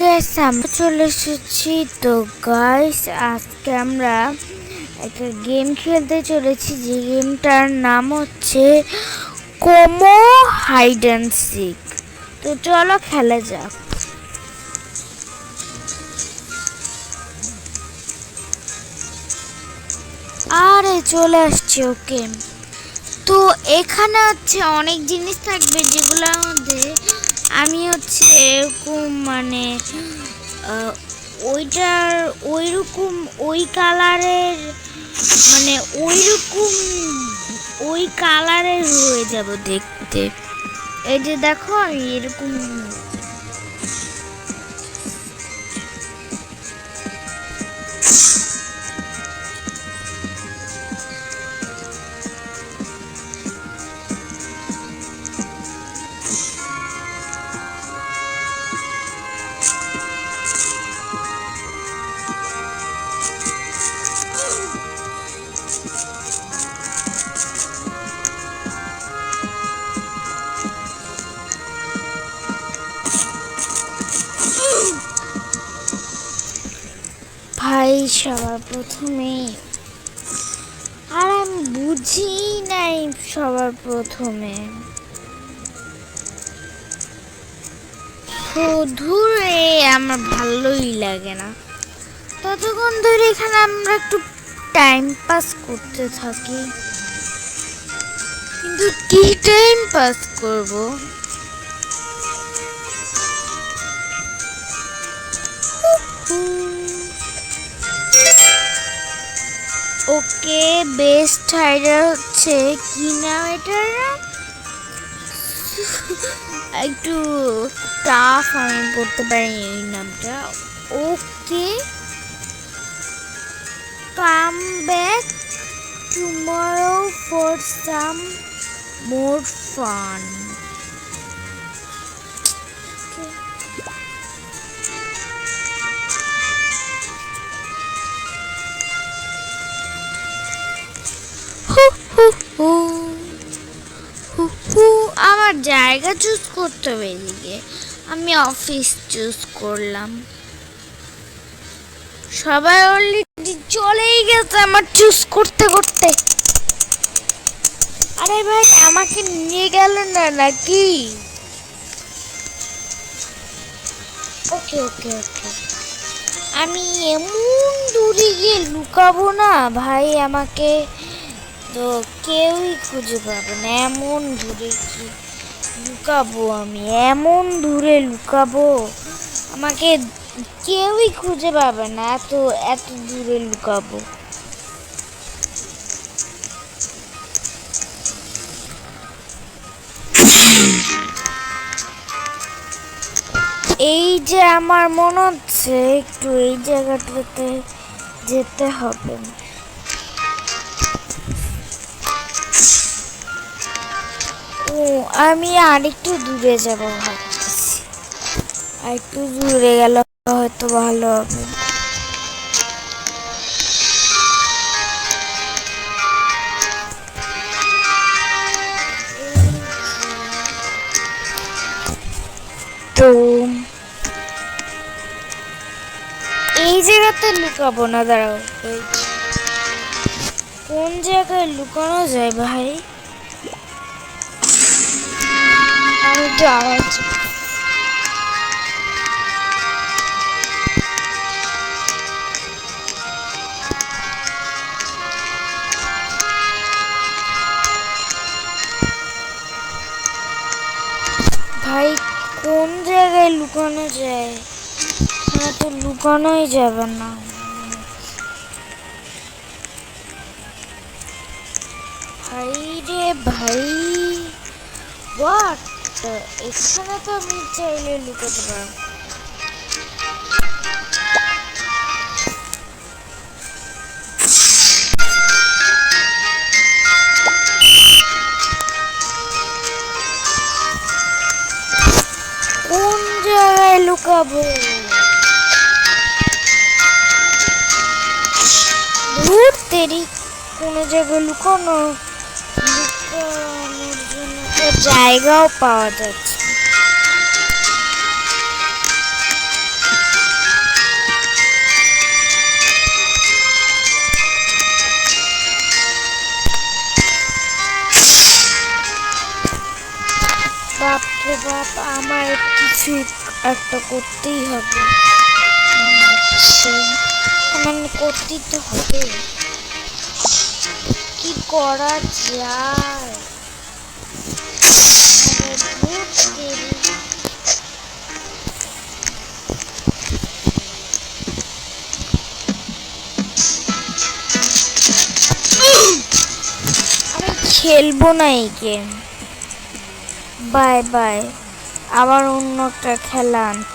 Guys আমরা চলে এসেছি। তো গাইস আজকে আমরা একটা গেম খেলতে চলেছি, যে গেমটার নাম হচ্ছে কোমো হাইড অ্যান্ড সিক। তো চলো খেলা যাক। আরে চলে আসছে। ওকে, তো এখানে হচ্ছে অনেক জিনিস থাকবে, যেগুলোর মধ্যে আমি হচ্ছে এরকম ওইটার ওইরকম ওই কালারের ওইরকম ওই কালারের হয়ে যাব দেখতে। এই যে দেখো আমি এরকম। ভাই সবার প্রথমে আর আমি বুঝি নাই সবার প্রথমে ধরে আমার ভালোই লাগে না। ততক্ষণ ধরে এখানে আমরা একটু টাইম পাস করতে থাকি, কিন্তু কি টাইম পাস করব? ওকে, বেস্ট হাইডার হচ্ছে কি নাম এটার নাম? একটু টাফ, আমি পড়তে পারি এই নামটা। Okay, come back tomorrow for some more fun. আমার জায়গা চুজ করতে হবে। এদিকে আমি অফিস চুজ করলাম। সবাই অলরেডি চলেই গেছে আমার চুজ করতে করতে। আরে ভাই আমাকে নিয়ে গেল না নাকি? ওকে ওকে ওকে, আমি এমন দূরে গিয়ে লুকাবো না ভাই, আমাকে তো কেউই খুঁজে পাবে না। এমন দূরে লুকাবো, আমি এমন দূরে লুকাবো আমাকে কেউই খুঁজে পাবে না। এত এত দূরে লুকাবো। এই যে আমার মনে হচ্ছে একটু এই জায়গাটাতে যেতে হবে। ও, আমি আরেকটু দূরে যাব ভাবতেছি। আরেকটু দূরে গেলে হয়তো ভালো হবে। তো এই জায়গাতে লুকাবো না, দাঁড়াও। কোন জায়গায় লুকানো যায় ভাই? আমি তো আওয়াজ ভাই, কোন জায়গায় লুকানো যায়? না তো লুকানোই যাবে না। ভাই রে ভাই, হোয়াট? এখানে তো আমি চাইলে লুকাতে পারবো। কোন জায়গায় লুকাবো? দূর তেরি, কোনো জায়গায় লুকানোর জন্য তো জায়গাও পাওয়া যাচ্ছে। বাপরে বাপ, আমার কিছু একটা করতেই হবে। মানে করতেই তো হবে, কি করা যায়? আমি খেলবো না এই গেম, বাই বাই, আবার অন্য একটা খেলা আনতে